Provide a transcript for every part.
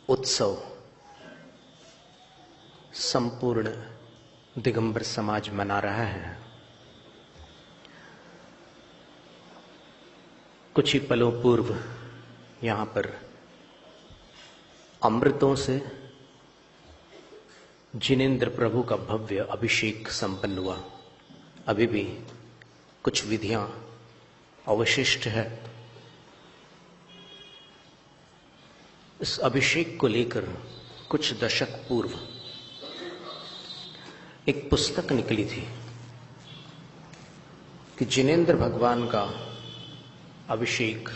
उत्सव संपूर्ण दिगंबर समाज मना रहा है। कुछ ही पलों पूर्व यहाँ पर अमृतों से जिनेंद्र प्रभु का भव्य अभिषेक संपन्न हुआ। अभी भी कुछ विधियां अवशिष्ट है। इस अभिषेक को लेकर कुछ दशक पूर्व एक पुस्तक निकली थी कि जिनेंद्र भगवान का अभिषेक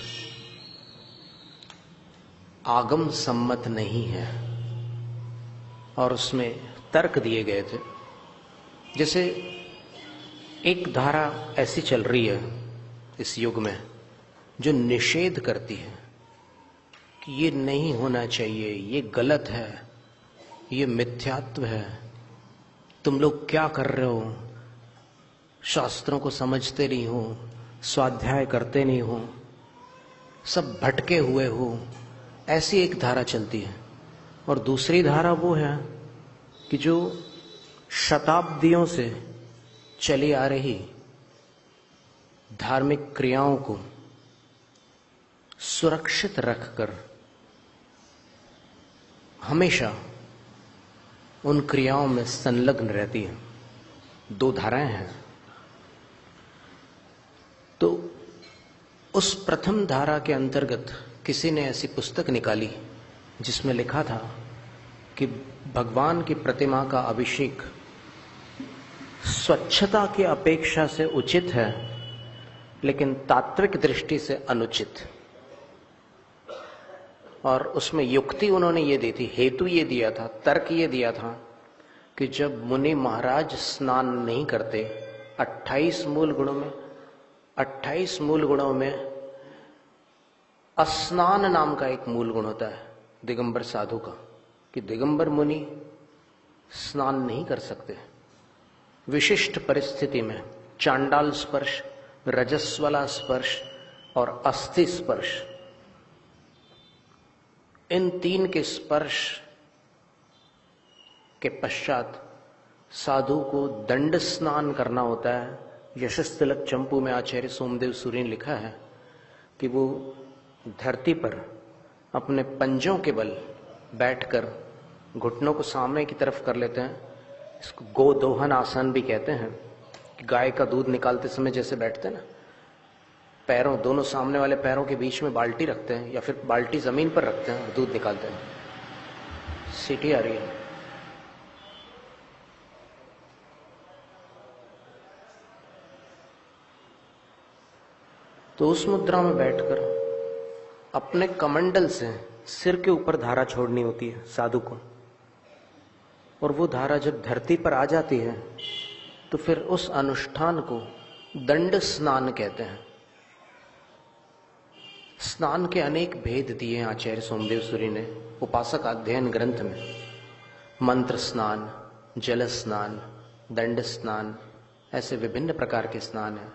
आगम सम्मत नहीं है, और उसमें तर्क दिए गए थे। जैसे एक धारा ऐसी चल रही है इस युग में जो निषेध करती है कि ये नहीं होना चाहिए, ये गलत है, ये मिथ्यात्व है, तुम लोग क्या कर रहे हो, शास्त्रों को समझते नहीं हो, स्वाध्याय करते नहीं हो, सब भटके हुए हो। ऐसी एक धारा चलती है। और दूसरी धारा वो है कि जो शताब्दियों से चली आ रही धार्मिक क्रियाओं को सुरक्षित रखकर हमेशा उन क्रियाओं में संलग्न रहती है। दो धाराएं हैं। तो उस प्रथम धारा के अंतर्गत किसी ने ऐसी पुस्तक निकाली जिसमें लिखा था कि भगवान की प्रतिमा का अभिषेक स्वच्छता की अपेक्षा से उचित है, लेकिन तात्विक दृष्टि से अनुचित। और उसमें युक्ति उन्होंने ये दी थी, हेतु ये दिया था, तर्क ये दिया था कि जब मुनि महाराज स्नान नहीं करते 28 मूल गुणों में अस्नान नाम का एक मूल गुण होता है दिगंबर साधु का, कि दिगंबर मुनि स्नान नहीं कर सकते। विशिष्ट परिस्थिति में चांडाल स्पर्श, रजस्वला स्पर्श और अस्थि स्पर्श, इन तीन के स्पर्श के पश्चात साधु को दंड स्नान करना होता है। यशस्तिलक चंपू में आचार्य सोमदेव सूरी ने लिखा है कि वो धरती पर अपने पंजों के बल बैठकर घुटनों को सामने की तरफ कर लेते हैं। इसको गोदोहन आसन भी कहते हैं। कि गाय का दूध निकालते समय जैसे बैठते हैं ना, पैरों दोनों सामने वाले पैरों के बीच में बाल्टी रखते हैं या फिर बाल्टी जमीन पर रखते हैं और दूध निकालते हैं। सीटी आ रही है। तो उस मुद्रा में बैठकर अपने कमंडल से सिर के ऊपर धारा छोड़नी होती है साधु को, और वो धारा जब धरती पर आ जाती है तो फिर उस अनुष्ठान को दंड स्नान कहते हैं। स्नान के अनेक भेद दिए हैं आचार्य सोमदेव सूरी ने उपासक अध्ययन ग्रंथ में। मंत्र स्नान, जल स्नान, दंड स्नान, ऐसे विभिन्न प्रकार के स्नान हैं।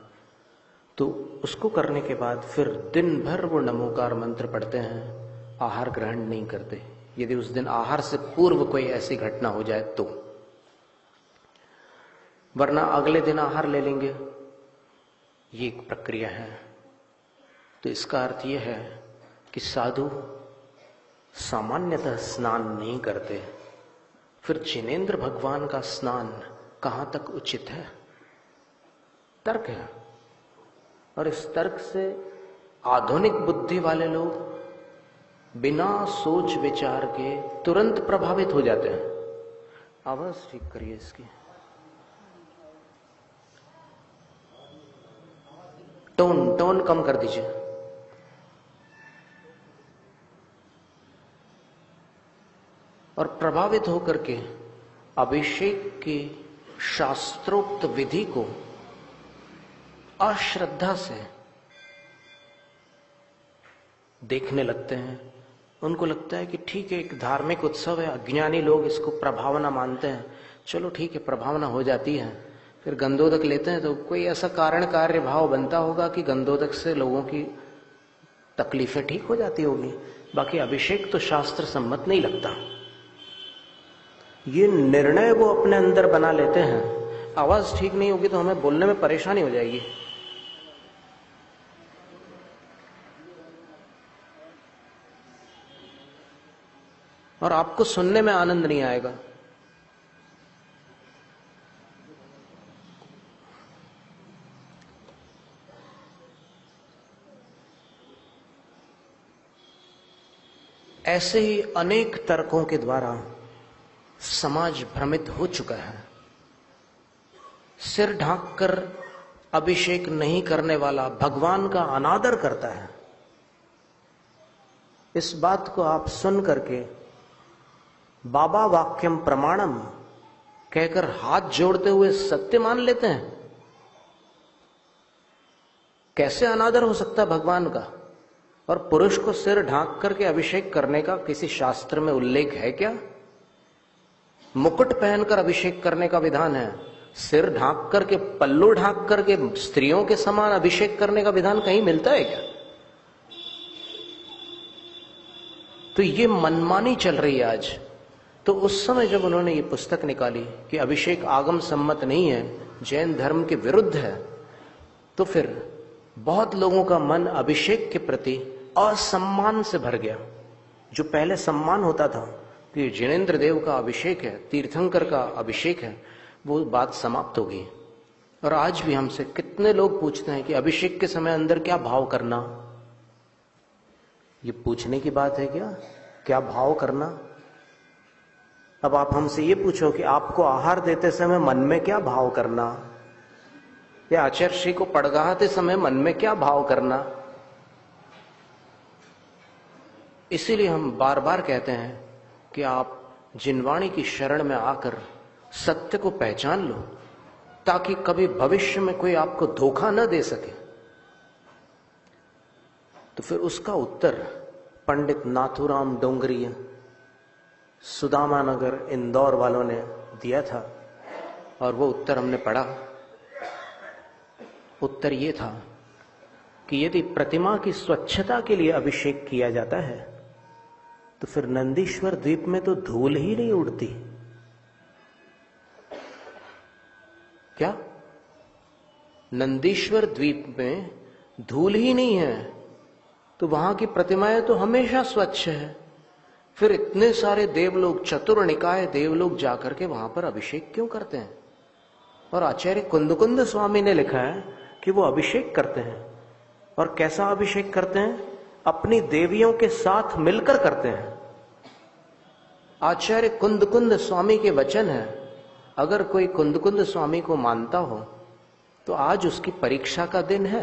तो उसको करने के बाद फिर दिन भर वो नमोकार मंत्र पढ़ते हैं, आहार ग्रहण नहीं करते। यदि उस दिन आहार से पूर्व कोई ऐसी घटना हो जाए तो, वरना अगले दिन आहार ले लेंगे। ये एक प्रक्रिया है। तो इसका अर्थ यह है कि साधु सामान्यतः स्नान नहीं करते। फिर जिनेंद्र भगवान का स्नान कहां तक उचित है? तर्क है। और इस तर्क से आधुनिक बुद्धि वाले लोग बिना सोच विचार के तुरंत प्रभावित हो जाते हैं। आवाज ठीक करिए इसकी। टोन कम कर दीजिए। और प्रभावित होकर के अभिषेक की शास्त्रोक्त विधि को अश्रद्धा से देखने लगते हैं। उनको लगता है कि ठीक है, एक धार्मिक उत्सव है, अज्ञानी लोग इसको प्रभावना मानते हैं, चलो ठीक है, प्रभावना हो जाती है। फिर गंधोदक लेते हैं तो कोई ऐसा कारण कार्य भाव बनता होगा कि गंधोदक से लोगों की तकलीफें ठीक हो जाती होगी। बाकी अभिषेक तो शास्त्र सम्मत नहीं लगता। ये निर्णय वो अपने अंदर बना लेते हैं, आवाज ठीक नहीं होगी तो हमें बोलने में परेशानी हो जाएगी। और आपको सुनने में आनंद नहीं आएगा। ऐसे ही अनेक तर्कों के द्वारा समाज भ्रमित हो चुका है। सिर ढांककर अभिषेक नहीं करने वाला भगवान का अनादर करता है। इस बात को आप सुन करके बाबा वाक्यम प्रमाणम कहकर हाथ जोड़ते हुए सत्य मान लेते हैं। कैसे अनादर हो सकता है भगवान का? और पुरुष को सिर ढांक करके अभिषेक करने का किसी शास्त्र में उल्लेख है क्या? मुकुट पहनकर अभिषेक करने का विधान है, सिर ढांक करके, पल्लू ढांक करके स्त्रियों के समान अभिषेक करने का विधान कहीं मिलता है क्या? तो ये मनमानी चल रही है आज। तो उस समय जब उन्होंने ये पुस्तक निकाली कि अभिषेक आगम सम्मत नहीं है, जैन धर्म के विरुद्ध है, तो फिर बहुत लोगों का मन अभिषेक के प्रति असम्मान से भर गया। जो पहले सम्मान होता था कि जिनेंद्र देव का अभिषेक है, तीर्थंकर का अभिषेक है, वो बात समाप्त हो गई। और आज भी हमसे कितने लोग पूछते हैं कि अभिषेक के समय अंदर क्या भाव करना। ये पूछने की बात है क्या भाव करना? अब आप हमसे ये पूछो कि आपको आहार देते समय मन में क्या भाव करना, या आचार्य श्री को पड़गाते समय मन में क्या भाव करना। इसीलिए हम बार बार कहते हैं कि आप जिनवाणी की शरण में आकर सत्य को पहचान लो, ताकि कभी भविष्य में कोई आपको धोखा न दे सके। तो फिर उसका उत्तर पंडित नाथूराम डोंगरिया, सुदामा नगर, इंदौर वालों ने दिया था, और वो उत्तर हमने पढ़ा। उत्तर ये था कि यदि प्रतिमा की स्वच्छता के लिए अभिषेक किया जाता है तो फिर नंदीश्वर द्वीप में तो धूल ही नहीं उड़ती। क्या? नंदीश्वर द्वीप में धूल ही नहीं है तो वहां की प्रतिमाएं तो हमेशा स्वच्छ है। फिर इतने सारे देवलोग, चतुर निकाय देवलोग जाकर के वहां पर अभिषेक क्यों करते हैं? और आचार्य कुंदकुंद स्वामी ने लिखा है कि वो अभिषेक करते हैं। और कैसा अभिषेक करते हैं? अपनी देवियों के साथ मिलकर करते हैं। आचार्य कुंदकुंद स्वामी के वचन है। अगर कोई कुंदकुंद स्वामी को मानता हो तो आज उसकी परीक्षा का दिन है।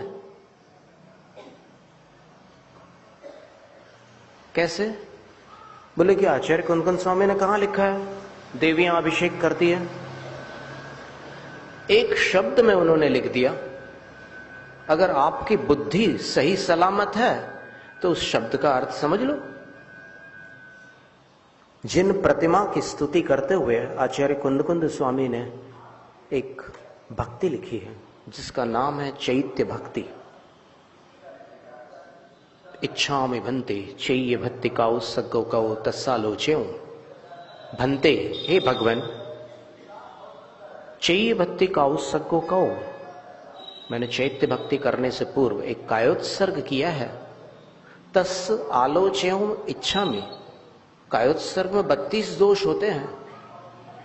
कैसे? बोले कि आचार्य कुंदकुंद स्वामी ने कहां लिखा है देवियां अभिषेक करती है? एक शब्द में उन्होंने लिख दिया। अगर आपकी बुद्धि सही सलामत है तो उस शब्द का अर्थ समझ लो। जिन प्रतिमा की स्तुति करते हुए आचार्य कुंदकुंद स्वामी ने एक भक्ति लिखी है जिसका नाम है चैत्य भक्ति। इच्छामि भन्ते चैय भक्ति काउ सग्गो कौ तस्सालोच्यौ। भन्ते, हे भगवान, चैय भक्ति काउ सग्गो कौ, मैंने चैत्य भक्ति करने से पूर्व एक कायोत्सर्ग किया है। तस् आलोच्यौ इच्छामि, कायोत्सर्ग में 32 दोष होते हैं,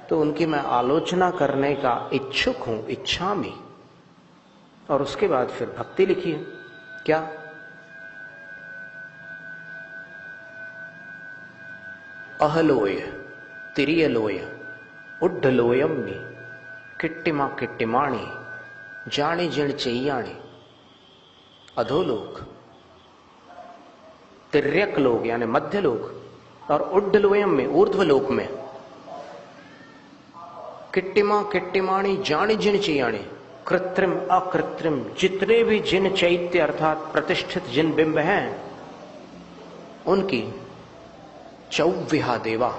तो उनकी मैं आलोचना करने का इच्छुक हूं, इच्छामि। और उसके बाद फिर भक्ति लिखी है। क्या? अहलोय तिरियलोय उड्डलोयम्मि किट्टिमा किट्टिमाणी जानी जिण चैयाणी। अधोलोक, तिर्यक लोग यानी मध्य लोक, और उड्डलोयम में, ऊर्ध्वलोक में, किट्टिमा किट्टिमाणी जानी जिन चैयाणी, कृत्रिम अकृत्रिम जितने भी जिन चैत्य अर्थात प्रतिष्ठित जिन बिंब हैं उनकी चौव्विहा देवा,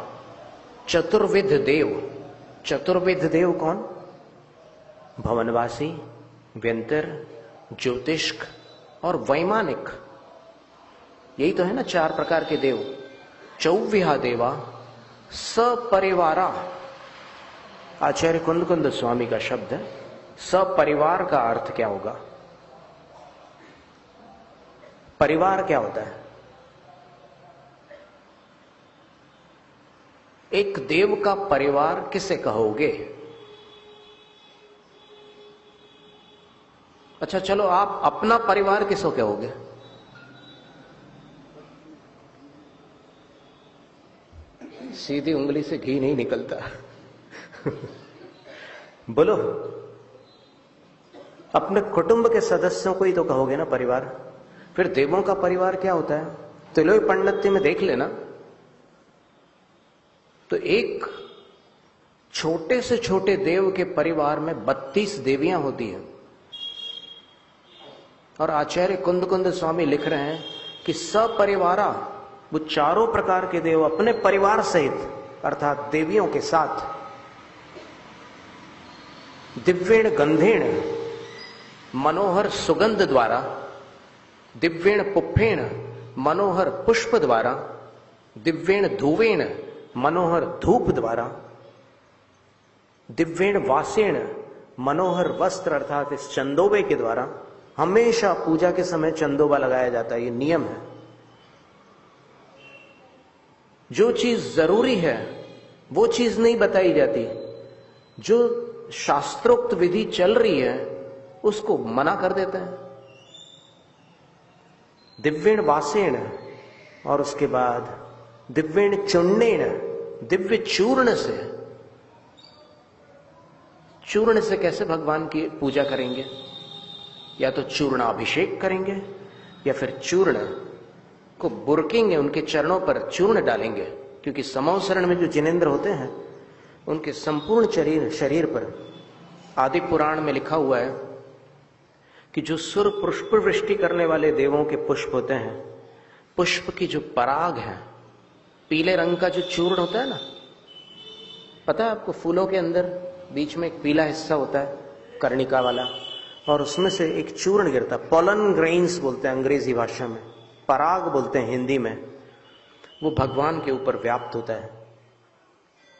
चतुर्विध देव। चतुर्विध देव कौन? भवनवासी, व्यंतर, ज्योतिष्क और वैमानिक। यही तो है ना 4 प्रकार के देव। चौव्या देवा सपरिवारा, आचार्य कुंद स्वामी का शब्द है। सपरिवार का अर्थ क्या होगा? परिवार क्या होता है? एक देव का परिवार किसे कहोगे? अच्छा चलो, आप अपना परिवार किसको कहोगे? सीधी उंगली से घी नहीं निकलता। बोलो, अपने कुटुंब के सदस्यों को ही तो कहोगे ना परिवार। फिर देवों का परिवार क्या होता है? तिलोई पंडित्य में देख लेना, तो एक छोटे से छोटे देव के परिवार में 32 देवियां होती हैं। और आचार्य कुंद स्वामी लिख रहे हैं कि सपरिवारा, वो चारों प्रकार के देव अपने परिवार सहित अर्थात देवियों के साथ दिव्येण गंधेण मनोहर सुगंध द्वारा, दिव्येण पुष्पेण मनोहर पुष्प द्वारा, दिव्येण धूवेण मनोहर धूप द्वारा, दिव्येण वासेण मनोहर वस्त्र अर्थात इस चंदोबे के द्वारा। हमेशा पूजा के समय चंदोबा लगाया जाता है, ये नियम है। जो चीज जरूरी है वो चीज नहीं बताई जाती, जो शास्त्रोक्त विधि चल रही है उसको मना कर देते हैं। दिव्येण वासेण, और उसके बाद दिव्येण चूर्णेण, दिव्य चूर्ण से। चूर्ण से कैसे भगवान की पूजा करेंगे? या तो चूर्णाभिषेक करेंगे या फिर चूर्ण को बुरकेंगे, उनके चरणों पर चूर्ण डालेंगे, क्योंकि समौसरण में जो जिनेंद्र होते हैं उनके संपूर्ण शरीर पर आदि पुराण में लिखा हुआ है कि जो सुर पुष्प वृष्टि करने वाले देवों के पुष्प होते हैं, पुष्प की जो पराग है, पीले रंग का जो चूर्ण होता है ना, पता है आपको? फूलों के अंदर बीच में एक पीला हिस्सा होता है कर्णिका वाला, और उसमें से एक चूर्ण गिरता है। पोलन ग्रेन्स बोलते हैं अंग्रेजी भाषा में, पराग बोलते हैं हिंदी में। वो भगवान के ऊपर व्याप्त होता है,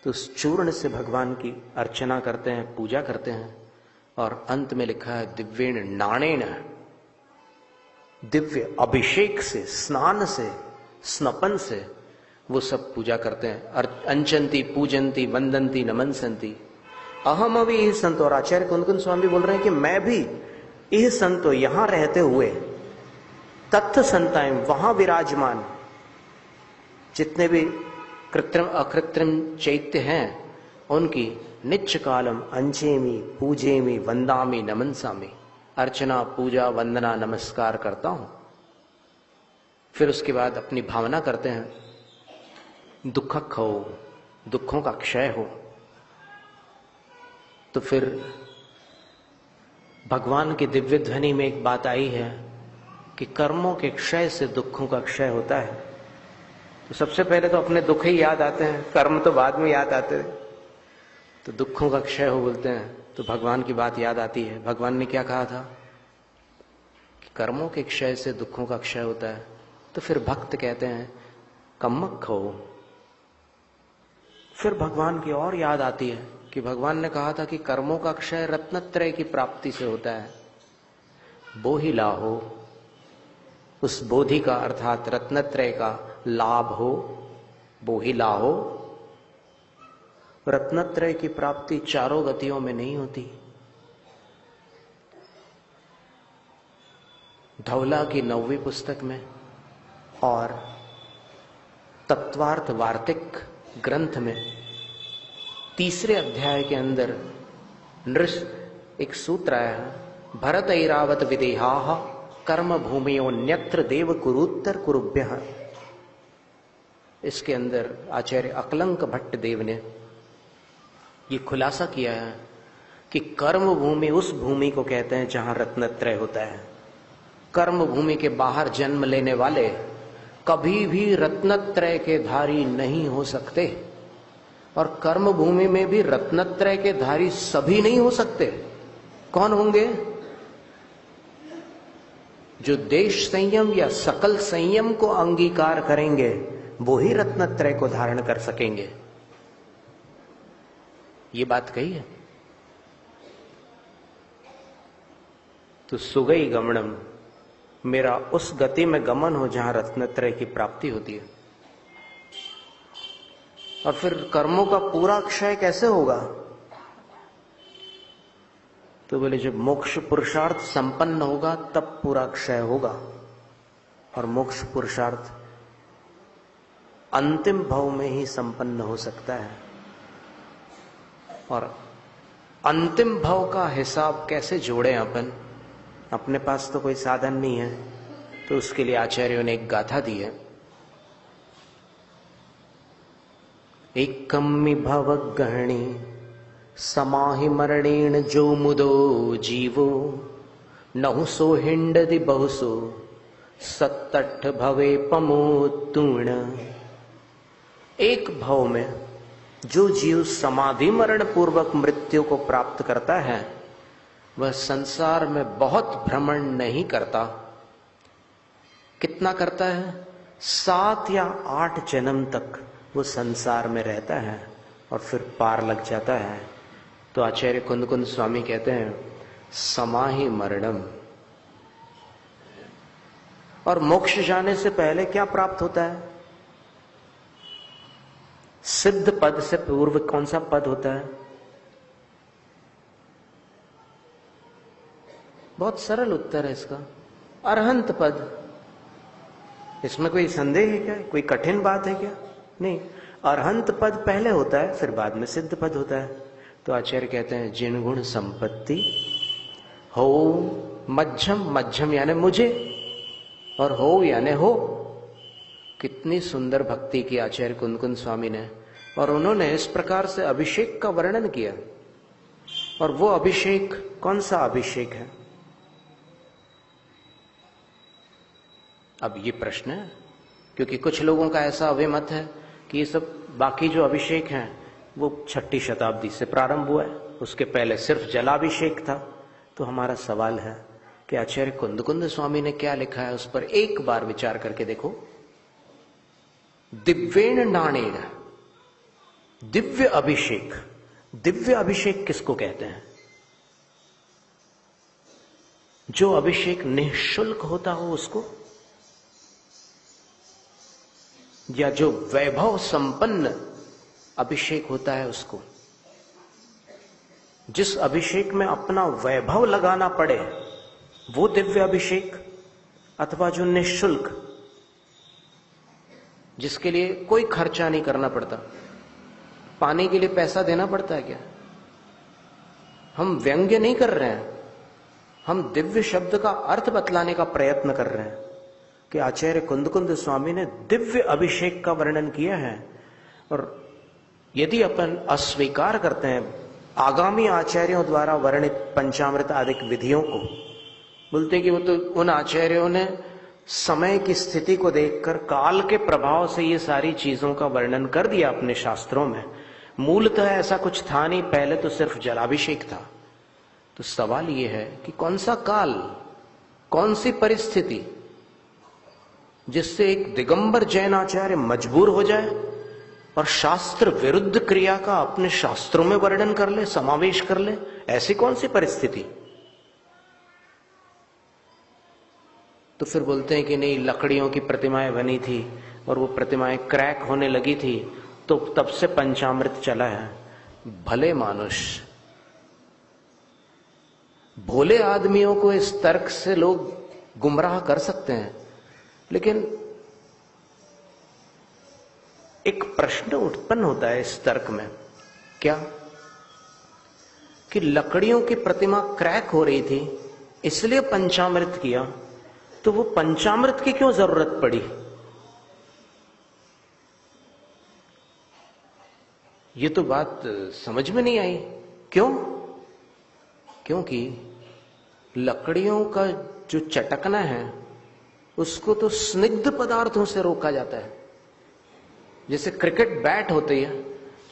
तो उस चूर्ण से भगवान की अर्चना करते हैं, पूजा करते हैं। और अंत में लिखा है दिव्येण नाणेन, दिव्य अभिषेक से, स्नान से, स्नपन से वो सब पूजा करते हैं। अंचंती पूजंती वंदंती नमनसंती अहम अभी यह संतो। और आचार्य कुंद स्वामी बोल रहे हैं कि मैं भी यह संतो, यहां रहते हुए तत्व संताएं, वहां विराजमान जितने भी कृत्रिम अकृत्रिम चैत्य हैं, उनकी नित्य कालम अंचेमी पूजेमी वंदामी नमनसामी, अर्चना पूजा वंदना नमस्कार करता हूं। फिर उसके बाद अपनी भावना करते हैं दुखक हो, दुखों का क्षय हो। तो फिर भगवान की दिव्य ध्वनि में एक बात आई है कि कर्मों के क्षय से दुखों का क्षय होता है। तो सबसे पहले तो अपने दुख ही याद आते हैं, कर्म तो बाद में याद आते हैं। तो दुखों का क्षय हो बोलते हैं तो भगवान की बात याद आती है। भगवान ने क्या कहा था कि कर्मों के क्षय से दुखों का क्षय होता है। तो फिर भक्त कहते हैं कम्मक हो। फिर भगवान की और याद आती है कि भगवान ने कहा था कि कर्मों का क्षय रत्नत्रय की प्राप्ति से होता है। बोहि लाहो, उस बोधि का अर्थात रत्नत्रय का लाभ हो। बोहि लाहो, रत्नत्रय की प्राप्ति चारों गतियों में नहीं होती। धौला की 9वीं पुस्तक में और तत्वार्थ वार्तिक ग्रंथ में 3रे अध्याय के अंदर एक सूत्र आया है, भरत ऐरावत विदेहा कर्म भूमियोन्यत्र देव कुरुत्तर कुरुभ्यः। इसके अंदर आचार्य अकलंक भट्ट देव ने ये खुलासा किया है कि कर्म भूमि उस भूमि को कहते हैं जहां रत्नत्रय होता है। कर्म भूमि के बाहर जन्म लेने वाले कभी भी रत्नत्रय के धारी नहीं हो सकते, और कर्म भूमि में भी रत्नत्रय के धारी सभी नहीं हो सकते। कौन होंगे? जो देश संयम या सकल संयम को अंगीकार करेंगे वो ही रत्नत्रय को धारण कर सकेंगे। ये बात कही है। तो सुगई गमनम, मेरा उस गति में गमन हो जहां रत्नत्रय की प्राप्ति होती है। और फिर कर्मों का पूरा क्षय कैसे होगा? तो बोले जब मोक्ष पुरुषार्थ संपन्न होगा तब पूरा क्षय होगा। और मोक्ष पुरुषार्थ अंतिम भाव में ही संपन्न हो सकता है। और अंतिम भाव का हिसाब कैसे जोड़ें अपन? अपने पास तो कोई साधन नहीं है, तो उसके लिए आचार्यों ने एक गाथा दी है। एकम्मि भव गहणी समाहि मरणेन जो मुदो जीवो नहु सो हिंडदि बहुसो सत्तठ भवे पमोत्तूर्ण। एक भाव में जो जीव समाधि मरण पूर्वक मृत्यु को प्राप्त करता है वह संसार में बहुत भ्रमण नहीं करता। कितना करता है? 7 या 8 जन्म तक वो संसार में रहता है और फिर पार लग जाता है। तो आचार्य कुंद कुंद स्वामी कहते हैं समाहि मरणम। और मोक्ष जाने से पहले क्या प्राप्त होता है? सिद्ध पद से पूर्व कौन सा पद होता है? बहुत सरल उत्तर है इसका, अरहंत पद। इसमें कोई संदेह है क्या? कोई कठिन बात है क्या? नहीं, अरहंत पद पहले होता है, फिर बाद में सिद्ध पद होता है। तो आचार्य कहते हैं जिन गुण संपत्ति हो मध्यम, मध्यम यानी मुझे, और हो यानी हो। कितनी सुंदर भक्ति की आचार्य कुंद कुंद स्वामी ने। और उन्होंने इस प्रकार से अभिषेक का वर्णन किया। और वो अभिषेक कौन सा अभिषेक है? अब ये प्रश्न है, क्योंकि कुछ लोगों का ऐसा अभिमत है कि ये सब बाकी जो अभिषेक हैं वो 6ठी शताब्दी से प्रारंभ हुआ है, उसके पहले सिर्फ जलाभिषेक था। तो हमारा सवाल है कि आचार्य कुंद कुंद स्वामी ने क्या लिखा है, उस पर एक बार विचार करके देखो। दिव्येण नाणेण, दिव्य अभिषेक। दिव्य अभिषेक किसको कहते हैं? जो अभिषेक निःशुल्क होता हो उसको, या जो वैभव संपन्न अभिषेक होता है उसको। जिस अभिषेक में अपना वैभव लगाना पड़े वो दिव्य अभिषेक, अथवा जो निःशुल्क, जिसके लिए कोई खर्चा नहीं करना पड़ता। पानी के लिए पैसा देना पड़ता है क्या? हम व्यंग्य नहीं कर रहे हैं, हम दिव्य शब्द का अर्थ बतलाने का प्रयत्न कर रहे हैं कि आचार्य कुंद कुंद स्वामी ने दिव्य अभिषेक का वर्णन किया है। और यदि अपन अस्वीकार करते हैं आगामी आचार्यों द्वारा वर्णित पंचामृत आदि विधियों को, बोलते हैं कि वो तो उन आचार्यों ने समय की स्थिति को देखकर काल के प्रभाव से ये सारी चीजों का वर्णन कर दिया अपने शास्त्रों में। मूलतः ऐसा कुछ था नहीं, पहले तो सिर्फ जलाभिषेक था। तो सवाल ये है कि कौन सा काल, कौन सी परिस्थिति जिससे एक दिगंबर जैन आचार्य मजबूर हो जाए और शास्त्र विरुद्ध क्रिया का अपने शास्त्रों में वर्णन कर ले, समावेश कर ले? ऐसी कौन सी परिस्थिति? तो फिर बोलते हैं कि नहीं, लकड़ियों की प्रतिमाएं बनी थी और वो प्रतिमाएं क्रैक होने लगी थी तो तब से पंचामृत चला है। भले मानुष, भोले आदमियों को इस तर्क से लोग गुमराह कर सकते हैं, लेकिन एक प्रश्न उत्पन्न होता है इस तर्क में, क्या कि लकड़ियों की प्रतिमा क्रैक हो रही थी इसलिए पंचामृत किया, तो वो पंचामृत की क्यों जरूरत पड़ी? ये तो बात समझ में नहीं आई। क्यों? क्योंकि लकड़ियों का जो चटकना है उसको तो स्निग्ध पदार्थों से रोका जाता है। जैसे क्रिकेट बैट होती है,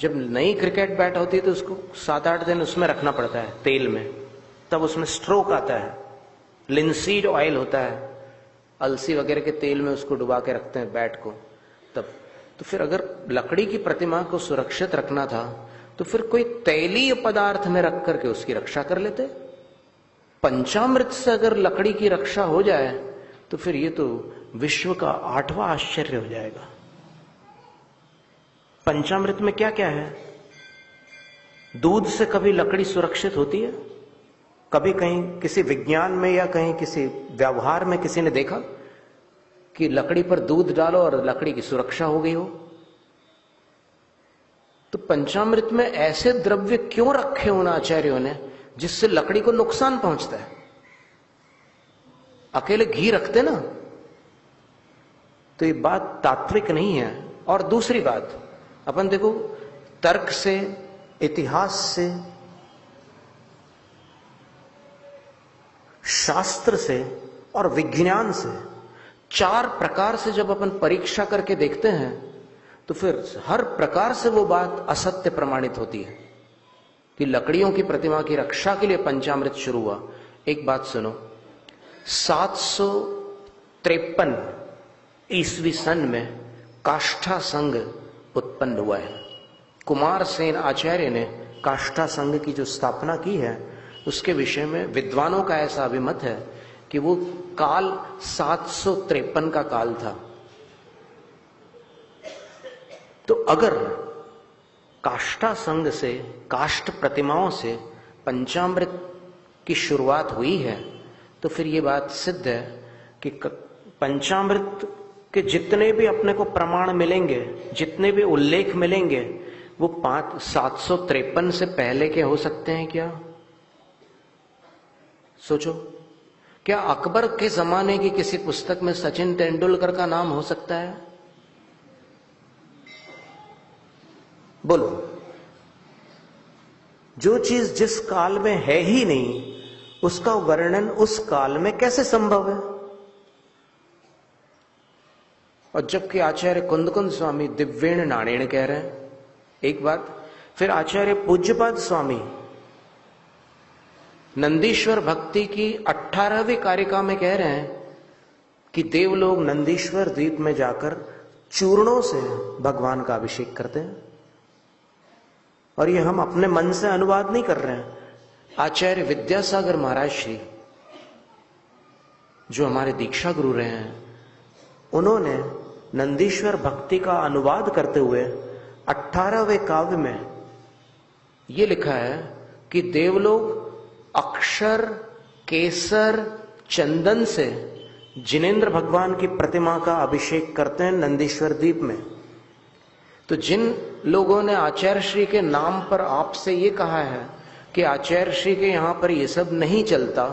जब नई क्रिकेट बैट होती है तो उसको 7-8 दिन उसमें रखना पड़ता है तेल में, तब उसमें स्ट्रोक आता है। लिंसीड ऑयल होता है, अलसी वगैरह के तेल में उसको डुबा के रखते हैं बैट को, तब तो फिर अगर लकड़ी की प्रतिमा को सुरक्षित रखना था तो फिर कोई तैलीय पदार्थ में रख करके उसकी रक्षा कर लेते। पंचामृत से अगर लकड़ी की रक्षा हो जाए तो फिर ये तो विश्व का 8वां आश्चर्य हो जाएगा। पंचामृत में क्या क्या है? दूध से कभी लकड़ी सुरक्षित होती है? कभी कहीं किसी विज्ञान में या कहीं किसी व्यवहार में किसी ने देखा कि लकड़ी पर दूध डालो और लकड़ी की सुरक्षा हो गई हो? तो पंचामृत में ऐसे द्रव्य क्यों रखे उन आचार्यों ने जिससे लकड़ी को नुकसान पहुंचता है? अकेले घी रखते ना, तो ये बात तात्विक नहीं है। और दूसरी बात, अपन देखो, तर्क से, इतिहास से, शास्त्र से और विज्ञान से, 4 प्रकार से जब अपन परीक्षा करके देखते हैं तो फिर हर प्रकार से वो बात असत्य प्रमाणित होती है कि लकड़ियों की प्रतिमा की रक्षा के लिए पंचामृत शुरू हुआ। एक बात सुनो, 753 ईस्वी सन में काष्ठा संघ उत्पन्न हुआ है। कुमार सेन आचार्य ने काष्ठा संघ की जो स्थापना की है उसके विषय में विद्वानों का ऐसा अभिमत है कि वो काल 753 का काल था। तो अगर काष्ठा संघ से, काष्ठ प्रतिमाओं से पंचामृत की शुरुआत हुई है तो फिर ये बात सिद्ध है कि पंचामृत के जितने भी अपने को प्रमाण मिलेंगे, जितने भी उल्लेख मिलेंगे, वो 753 से पहले के हो सकते हैं क्या? सोचो, क्या अकबर के जमाने की किसी पुस्तक में सचिन तेंदुलकर का नाम हो सकता है? बोलो। जो चीज जिस काल में है ही नहीं उसका वर्णन उस काल में कैसे संभव है? और जबकि आचार्य कुंदकुंद स्वामी दिव्येण नाणेण कह रहे हैं एक बात, फिर आचार्य पूज्यपाद स्वामी नंदीश्वर भक्ति की 18वीं कारिका में कह रहे हैं कि देवलोग नंदीश्वर द्वीप में जाकर चूर्णों से भगवान का अभिषेक करते हैं। और ये हम अपने मन से अनुवाद नहीं कर रहे हैं। आचार्य विद्यासागर महाराज श्री, जो हमारे दीक्षा गुरु रहे हैं, उन्होंने नंदीश्वर भक्ति का अनुवाद करते हुए 18वें काव्य में यह लिखा है कि देवलोग अक्षर, केसर, चंदन से जिनेंद्र भगवान की प्रतिमा का अभिषेक करते हैं नंदीश्वर द्वीप में। तो जिन लोगों ने आचार्य श्री के नाम पर आपसे ये कहा है कि आचार्य श्री के यहां पर ये सब नहीं चलता,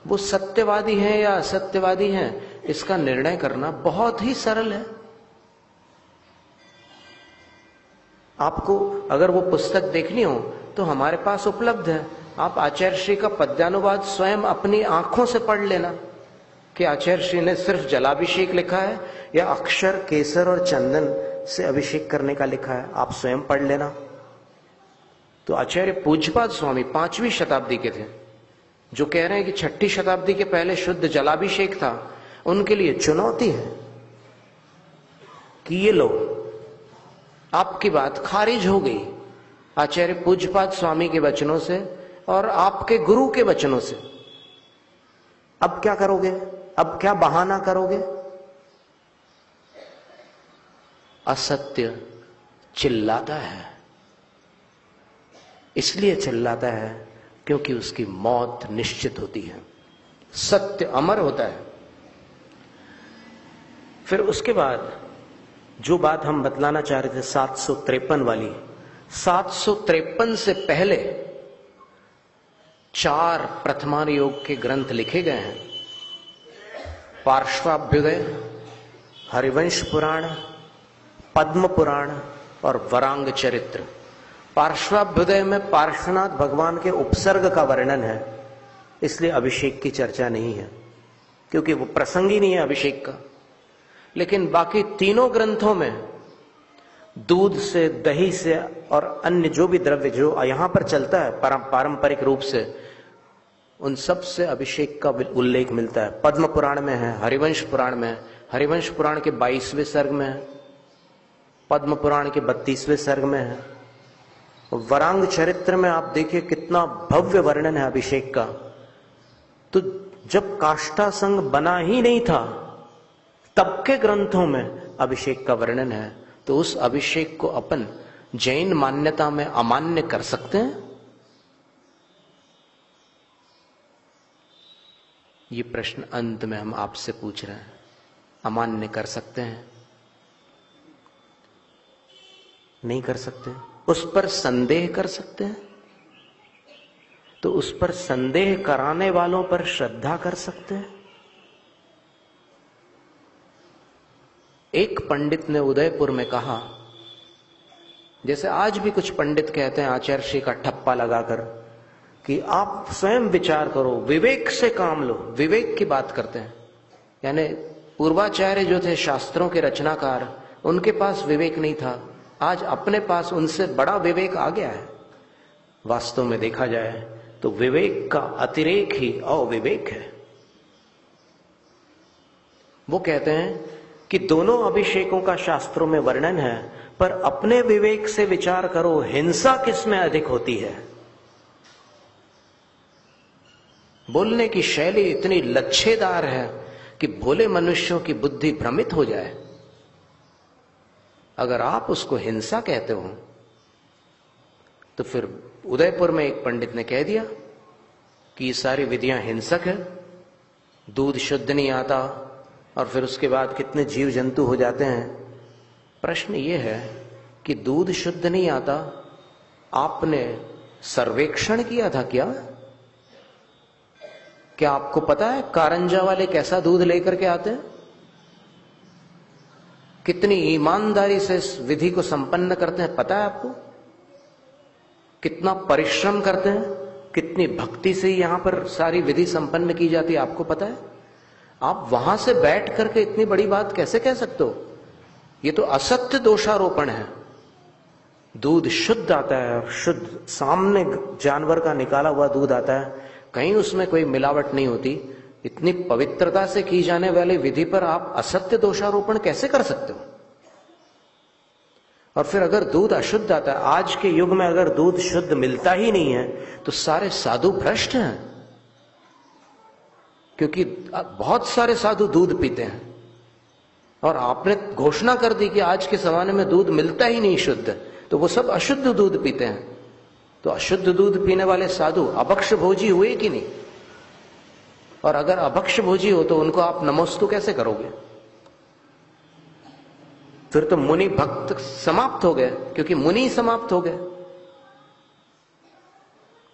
वो सत्यवादी हैं या असत्यवादी हैं, इसका निर्णय करना बहुत ही सरल है। आपको अगर वो पुस्तक देखनी हो तो हमारे पास उपलब्ध है। आप आचार्य श्री का पद्यानुवाद स्वयं अपनी आंखों से पढ़ लेना कि आचार्य श्री ने सिर्फ जलाभिषेक लिखा है या अक्षर, केसर और चंदन से अभिषेक करने का लिखा है, आप स्वयं पढ़ लेना। तो आचार्य पूज्यपाद स्वामी 5वीं शताब्दी के थे, जो कह रहे हैं कि 6ठी शताब्दी के पहले शुद्ध जलाभिषेक था। उनके लिए चुनौती है कि ये लो, आपकी बात खारिज हो गई आचार्य पूज्यपाद स्वामी के वचनों से और आपके गुरु के वचनों से। अब क्या करोगे? अब क्या बहाना करोगे? असत्य चिल्लाता है, इसलिए चिल्लाता है क्योंकि उसकी मौत निश्चित होती है। सत्य अमर होता है। फिर उसके बाद जो बात हम बतलाना चाह रहे थे 753 वाली, 753 से पहले 4 प्रथमान योग के ग्रंथ लिखे गए हैं। पार्श्वाभ्युदय, हरिवंश पुराण, पद्म पुराण और वरांग चरित्र। पार्श्वाभ्युदय में पार्श्वनाथ भगवान के उपसर्ग का वर्णन है, इसलिए अभिषेक की चर्चा नहीं है क्योंकि वो प्रसंग ही नहीं है अभिषेक का। लेकिन बाकी तीनों ग्रंथों में दूध से, दही से और अन्य जो भी द्रव्य जो यहां पर चलता है पारंपरिक रूप से, उन सब से अभिषेक का उल्लेख मिलता है। पद्म पुराण में है, हरिवंश पुराण में है, हरिवंश पुराण के 22वें सर्ग में है, पद्म पुराण के 32वें सर्ग में है। वरांग चरित्र में आप देखिए कितना भव्य वर्णन है अभिषेक का। तो जब काष्ठा संघ बना ही नहीं था तब के ग्रंथों में अभिषेक का वर्णन है, तो उस अभिषेक को अपन जैन मान्यता में अमान्य कर सकते हैं? ये प्रश्न अंत में हम आपसे पूछ रहे हैं। अमान्य कर सकते हैं? नहीं कर सकते। उस पर संदेह कर सकते हैं? तो उस पर संदेह कराने वालों पर श्रद्धा कर सकते हैं? एक पंडित ने उदयपुर में कहा, जैसे आज भी कुछ पंडित कहते हैं आचार्य श्री का ठप्पा लगाकर कि आप स्वयं विचार करो, विवेक से काम लो, विवेक की बात करते हैं। यानी पूर्वाचार्य जो थे शास्त्रों के रचनाकार, उनके पास विवेक नहीं था, आज अपने पास उनसे बड़ा विवेक आ गया है। वास्तव में देखा जाए तो विवेक का अतिरेक ही अविवेक है। वो कहते हैं कि दोनों अभिषेकों का शास्त्रों में वर्णन है, पर अपने विवेक से विचार करो, हिंसा किसमें अधिक होती है? बोलने की शैली इतनी लच्छेदार है कि भोले मनुष्यों की बुद्धि भ्रमित हो जाए। अगर आप उसको हिंसा कहते हो तो फिर उदयपुर में एक पंडित ने कह दिया कि ये सारी विधियां हिंसक है, दूध शुद्ध नहीं आता, और फिर उसके बाद कितने जीव जंतु हो जाते हैं। प्रश्न ये है कि दूध शुद्ध नहीं आता, आपने सर्वेक्षण किया था क्या? क्या आपको पता है कारंजा वाले कैसा दूध लेकर के आते हैं? कितनी ईमानदारी से इस विधि को संपन्न करते हैं, पता है आपको? कितना परिश्रम करते हैं, कितनी भक्ति से यहां पर सारी विधि संपन्न की जाती है, आपको पता है? आप वहां से बैठ करके इतनी बड़ी बात कैसे कह सकते हो? ये तो असत्य दोषारोपण है। दूध शुद्ध आता है, शुद्ध सामने जानवर का निकाला हुआ दूध आता है, कहीं उसमें कोई मिलावट नहीं होती। इतनी पवित्रता से की जाने वाली विधि पर आप असत्य दोषारोपण कैसे कर सकते हो? और फिर अगर दूध अशुद्ध आता है, आज के युग में अगर दूध शुद्ध मिलता ही नहीं है तो सारे साधु भ्रष्ट हैं, क्योंकि बहुत सारे साधु दूध पीते हैं। और आपने घोषणा कर दी कि आज के जमाने में दूध मिलता ही नहीं शुद्ध, तो वो सब अशुद्ध दूध पीते हैं। तो अशुद्ध दूध पीने वाले साधु अभक्ष भोजी हुए कि नहीं? और अगर अभक्ष भोजी हो तो उनको आप नमोस्तु कैसे करोगे? फिर तो मुनि भक्त समाप्त हो गए, क्योंकि मुनि समाप्त हो गए।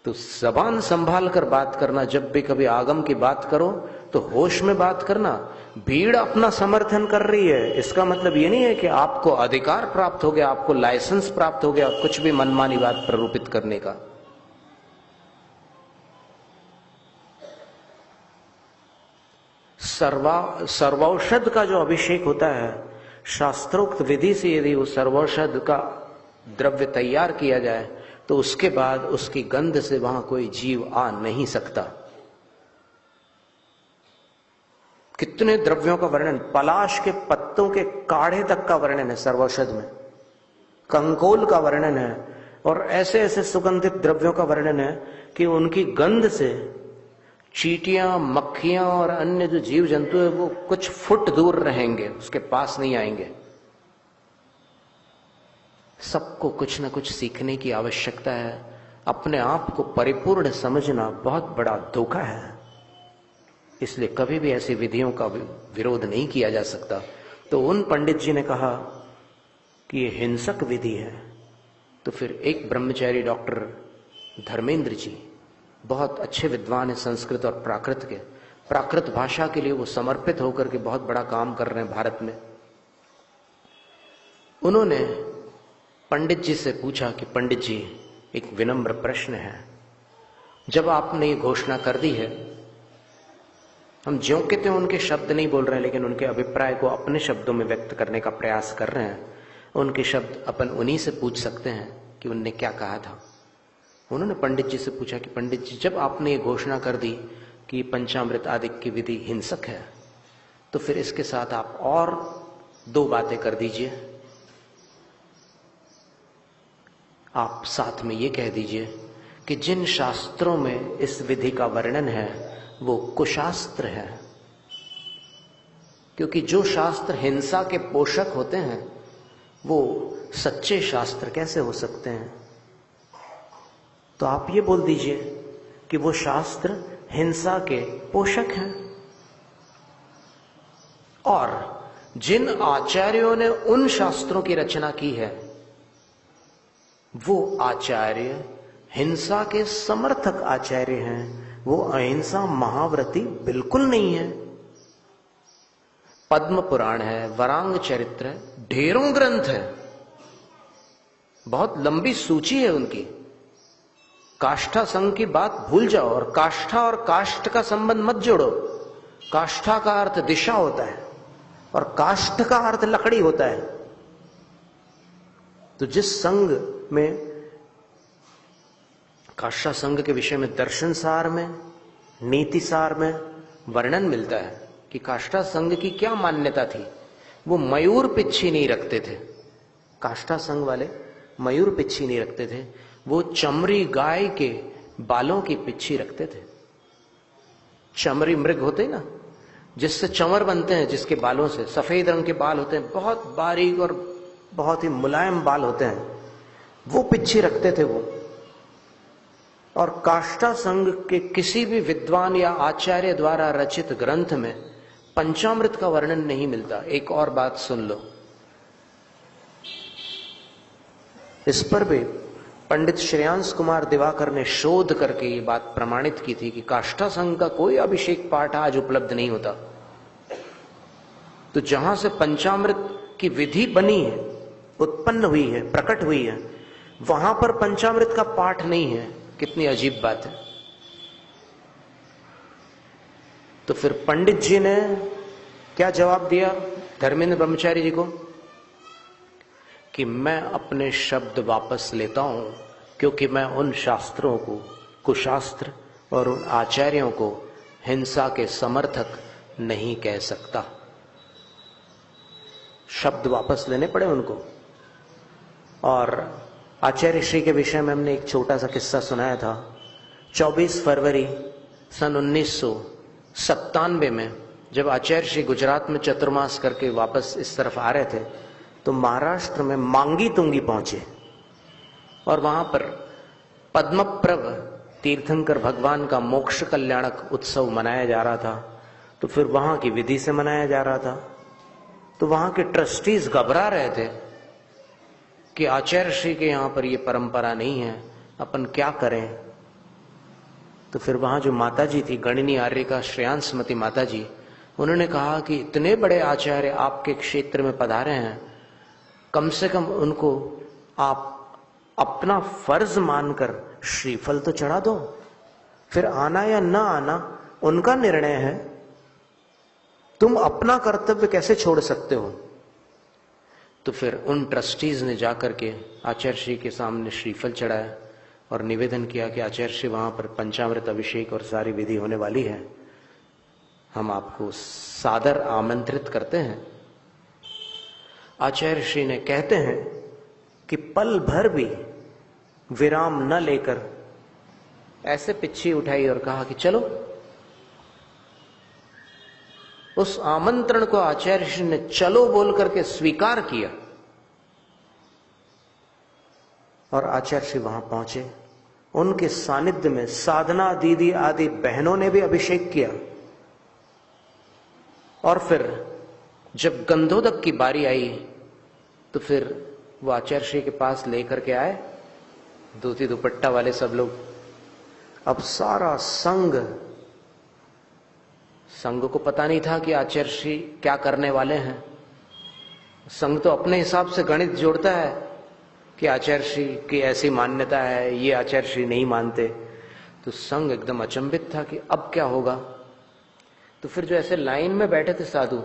तो जबान संभाल कर बात करना, जब भी कभी आगम की बात करो तो होश में बात करना। भीड़ अपना समर्थन कर रही है, इसका मतलब ये नहीं है कि आपको अधिकार प्राप्त हो गया, आपको लाइसेंस प्राप्त हो गया कुछ भी मनमानी बात प्ररूपित करने का। सर्वौषध का जो अभिषेक होता है, शास्त्रोक्त विधि से यदि वो सर्वौषध का द्रव्य तैयार किया जाए तो उसके बाद उसकी गंध से वहां कोई जीव आ नहीं सकता। कितने द्रव्यों का वर्णन, पलाश के पत्तों के काढ़े तक का वर्णन है सर्वौषध में, कंकोल का वर्णन है, और ऐसे ऐसे सुगंधित द्रव्यों का वर्णन है कि उनकी गंध से चींटियां, मक्खियां और अन्य जो जीव जंतु है वो कुछ फुट दूर रहेंगे, उसके पास नहीं आएंगे। सबको कुछ ना कुछ सीखने की आवश्यकता है। अपने आप को परिपूर्ण समझना बहुत बड़ा धोखा है, इसलिए कभी भी ऐसी विधियों का विरोध नहीं किया जा सकता। तो उन पंडित जी ने कहा कि ये हिंसक विधि है। तो फिर एक ब्रह्मचारी डॉक्टर धर्मेंद्र जी, बहुत अच्छे विद्वान हैं संस्कृत और प्राकृत के, प्राकृत भाषा के लिए वो समर्पित होकर के बहुत बड़ा काम कर रहे हैं भारत में। उन्होंने पंडित जी से पूछा कि पंडित जी, एक विनम्र प्रश्न है, जब आपने ये घोषणा कर दी है, हम ज्यों के त्यों उनके शब्द नहीं बोल रहे हैं, लेकिन उनके अभिप्राय को अपने शब्दों में व्यक्त करने का प्रयास कर रहे हैं। उनके शब्द अपन उन्हीं से पूछ सकते हैं कि उनने क्या कहा था। उन्होंने पंडित जी से पूछा कि पंडित जी, जब आपने ये घोषणा कर दी कि पंचामृत आदि की विधि हिंसक है, तो फिर इसके साथ आप और 2 बातें कर दीजिए। आप साथ में ये कह दीजिए कि जिन शास्त्रों में इस विधि का वर्णन है वो कुशास्त्र है, क्योंकि जो शास्त्र हिंसा के पोषक होते हैं वो सच्चे शास्त्र कैसे हो सकते हैं। तो आप ये बोल दीजिए कि वो शास्त्र हिंसा के पोषक हैं, और जिन आचार्यों ने उन शास्त्रों की रचना की है वो आचार्य हिंसा के समर्थक आचार्य हैं, वो अहिंसा महाव्रती बिल्कुल नहीं है। पद्म पुराण है, वरांग चरित्र है, ढेरों ग्रंथ है, बहुत लंबी सूची है उनकी। काष्ठा संघ की बात भूल जाओ, और काष्ठा और काष्ठ का संबंध मत जोड़ो। काष्ठा का अर्थ दिशा होता है और काष्ठ का अर्थ लकड़ी होता है। तो जिस संघ में, काष्ठा संघ के विषय में दर्शन सार में, नीति सार में वर्णन मिलता है कि काष्ठा संघ की क्या मान्यता थी। वो मयूर पिच्छी नहीं रखते थे, काष्ठा संघ वाले मयूर पिच्छी नहीं रखते थे, वो चमरी गाय के बालों की पिच्छी रखते थे। चमरी मृग होते ना, जिससे चंवर बनते हैं, जिसके बालों से सफेद रंग के बाल होते हैं, बहुत बारीक और बहुत ही मुलायम बाल होते हैं, वो पिच्छी रखते थे वो। और काष्ठा संघ के किसी भी विद्वान या आचार्य द्वारा रचित ग्रंथ में पंचामृत का वर्णन नहीं मिलता। एक और बात सुन लो, इस पर भी पंडित श्रेयांश कुमार दिवाकर ने शोध करके ये बात प्रमाणित की थी कि काष्ठा संघ का कोई अभिषेक पाठ आज उपलब्ध नहीं होता। तो जहां से पंचामृत की विधि बनी है, उत्पन्न हुई है, प्रकट हुई है, वहां पर पंचामृत का पाठ नहीं है। कितनी अजीब बात है। तो फिर पंडित जी ने क्या जवाब दिया धर्मेंद्र ब्रह्मचारी जी को कि मैं अपने शब्द वापस लेता हूं, क्योंकि मैं उन शास्त्रों को, कुशास्त्र और उन आचार्यों को हिंसा के समर्थक नहीं कह सकता। शब्द वापस लेने पड़े उनको। और आचार्य श्री के विषय में हमने एक छोटा सा किस्सा सुनाया था। 24 फरवरी सन 1997 में जब आचार्य श्री गुजरात में चतुर्मास करके वापस इस तरफ आ रहे थे, तो महाराष्ट्र में मांगी तुंगी पहुंचे और वहां पर पद्मप्रभ तीर्थंकर भगवान का मोक्ष कल्याणक उत्सव मनाया जा रहा था। तो फिर वहां की विधि से मनाया जा रहा था। तो वहां के ट्रस्टीज घबरा रहे थे कि आचार्य श्री के यहां पर ये परंपरा नहीं है, अपन क्या करें। तो फिर वहां जो माताजी थी, गणिनी आर्य का श्रेयांसमती माताजी, उन्होंने कहा कि इतने बड़े आचार्य आपके क्षेत्र में पधारे हैं, कम से कम उनको आप अपना फर्ज मानकर श्रीफल तो चढ़ा दो, फिर आना या ना आना उनका निर्णय है, तुम अपना कर्तव्य कैसे छोड़ सकते हो। तो फिर उन ट्रस्टीज ने जाकर के आचार्य श्री के सामने श्रीफल चढ़ाया और निवेदन किया कि आचार्य श्री वहां पर पंचामृत अभिषेक और सारी विधि होने वाली है, हम आपको सादर आमंत्रित करते हैं। आचार्य श्री ने कहते हैं कि पल भर भी विराम न लेकर ऐसे पिच्छी उठाई और कहा कि चलो। उस आमंत्रण को आचार्य श्री ने चलो बोल करके स्वीकार किया और आचार्य श्री वहां पहुंचे। उनके सानिध्य में साधना दीदी आदि बहनों ने भी अभिषेक किया। और फिर जब गंधोदक की बारी आई तो फिर वो आचार्य श्री के पास लेकर के आए, धोती दुपट्टा वाले सब लोग। अब सारा संघ को पता नहीं था कि आचार्य श्री क्या करने वाले हैं। संघ तो अपने हिसाब से गणित जोड़ता है कि आचार्य श्री की ऐसी मान्यता है, ये आचार्य श्री नहीं मानते। तो संघ एकदम अचंभित था कि अब क्या होगा। तो फिर जो ऐसे लाइन में बैठे थे साधु,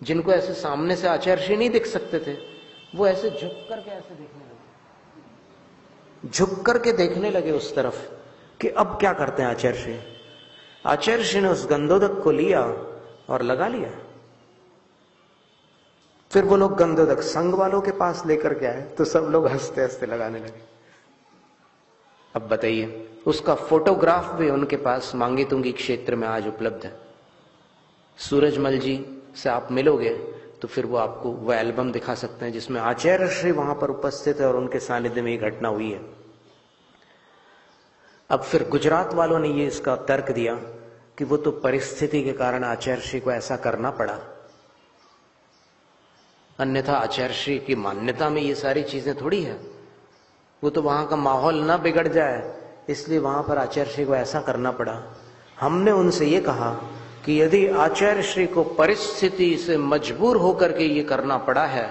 जिनको ऐसे सामने से आचार्य श्री नहीं दिख सकते थे, वो ऐसे झुक करके ऐसे देखने लगे। झुक करके देखने लगे उस तरफ कि अब क्या करते हैं आचार्य श्री। आचार्य श्री ने उस गंधोदक को लिया और लगा लिया। फिर वो लोग गंधोदक संघ वालों के पास लेकर के आए तो सब लोग हंसते हंसते लगाने लगे। अब बताइए, उसका फोटोग्राफ भी उनके पास मांगी तुंगी क्षेत्र में आज उपलब्ध है। सूरजमल जी से आप मिलोगे तो फिर वो आपको वो एल्बम दिखा सकते हैं जिसमें आचार्य श्री वहां पर उपस्थित है और उनके सानिध्य में ये घटना हुई है। अब फिर गुजरात वालों ने ये इसका तर्क दिया कि वो तो परिस्थिति के कारण आचार्य श्री को ऐसा करना पड़ा, अन्यथा आचार्य श्री की मान्यता में ये सारी चीजें थोड़ी है। वो तो वहां का माहौल ना बिगड़ जाए इसलिए वहां पर आचार्य श्री को ऐसा करना पड़ा। हमने उनसे ये कहा कि यदि आचार्य श्री को परिस्थिति से मजबूर होकर के ये करना पड़ा है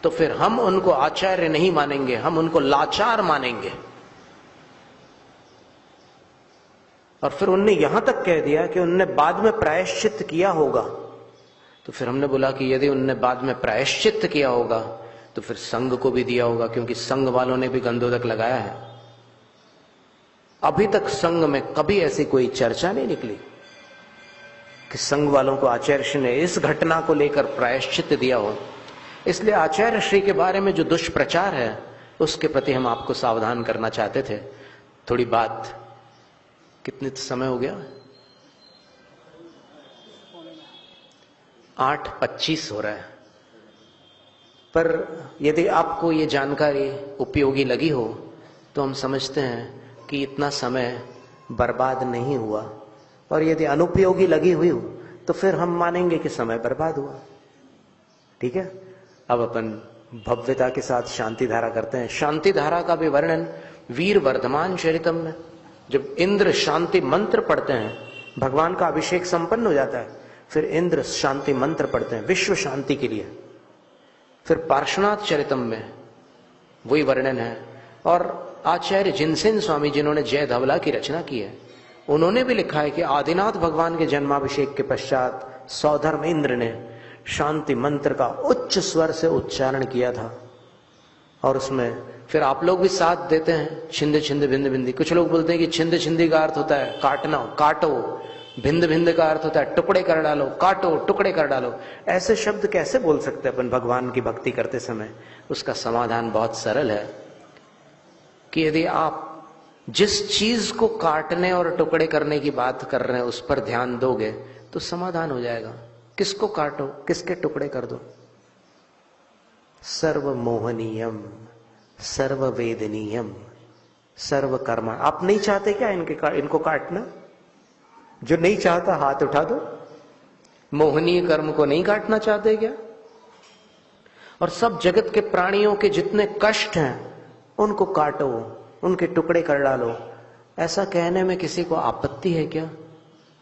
तो फिर हम उनको आचार्य नहीं मानेंगे, हम उनको लाचार मानेंगे। और फिर उनने यहां तक कह दिया कि उनने बाद में प्रायश्चित किया होगा। तो फिर हमने बोला कि यदि उनने बाद में प्रायश्चित किया होगा तो फिर संघ को भी दिया होगा, क्योंकि संघ वालों ने भी गंधोदक लगाया है। अभी तक संघ में कभी ऐसी कोई चर्चा नहीं निकली कि संघ वालों को आचार्य श्री ने इस घटना को लेकर प्रायश्चित दिया हो। इसलिए आचार्य श्री के बारे में जो दुष्प्रचार है उसके प्रति हम आपको सावधान करना चाहते थे। थोड़ी बात, कितने समय हो गया? 8:25 हो रहा है। पर यदि आपको ये जानकारी उपयोगी लगी हो तो हम समझते हैं कि इतना समय बर्बाद नहीं हुआ, और यदि अनुपयोगी लगी हुई हो तो फिर हम मानेंगे कि समय बर्बाद हुआ। ठीक है, अब अपन भव्यता के साथ शांति धारा करते हैं। शांति धारा का भी वर्णन वीर वर्धमान चरितम में, जब इंद्र शांति मंत्र पढ़ते हैं, भगवान का अभिषेक संपन्न हो जाता है, फिर इंद्र शांति मंत्र पढ़ते हैं विश्व शांति के लिए। फिर पार्श्वनाथ चरितम में वही वर्णन है। और आचार्य जिनसेन स्वामी जिन्होंने जय धवला की रचना की है, उन्होंने भी लिखा है कि आदिनाथ भगवान के जन्माभिषेक के पश्चात सौधर्म इंद्र ने शांति मंत्र का उच्च स्वर से उच्चारण किया था। और उसमें फिर आप लोग भी साथ देते हैं, छिंद छिंद भिंद भिंदी। कुछ लोग बोलते हैं कि छिंद छिंदी का अर्थ होता है काटना, काटो। भिंद भिंद का अर्थ होता है टुकड़े कर डालो, काटो, टुकड़े कर डालो। ऐसे शब्द कैसे बोल सकते हैं अपन भगवान की भक्ति करते समय? उसका समाधान बहुत सरल है कि यदि आप जिस चीज को काटने और टुकड़े करने की बात कर रहे हैं उस पर ध्यान दोगे तो समाधान हो जाएगा। किसको काटो, किसके टुकड़े कर दो? सर्वमोहनीयम, सर्ववेदनीयम, सर्वकर्मा। आप नहीं चाहते क्या इनको काटना? जो नहीं चाहता हाथ उठा दो। मोहनीय कर्म को नहीं काटना चाहते क्या? और सब जगत के प्राणियों के जितने कष्ट हैं उनको काटो, उनके टुकड़े कर डालो। ऐसा कहने में किसी को आपत्ति है क्या?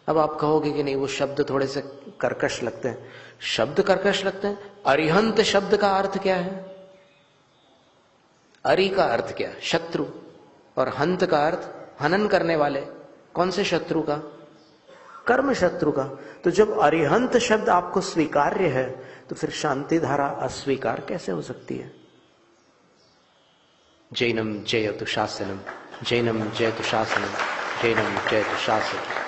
अब आप कहोगे कि नहीं वो शब्द थोड़े से कर्कश लगते हैं। शब्द कर्कश लगते हैं? अरिहंत शब्द का अर्थ क्या है? अरि का अर्थ क्या है? शत्रु। और हंत का अर्थ हनन करने वाले। कौन से शत्रु का? कर्म शत्रु का। तो जब अरिहंत शब्द आपको स्वीकार्य है तो फिर शांति धारा अस्वीकार कैसे हो सकती है? जैनम जयतु शासनम, जैनम जयतु शासनम, जैनम जयतु शासनम।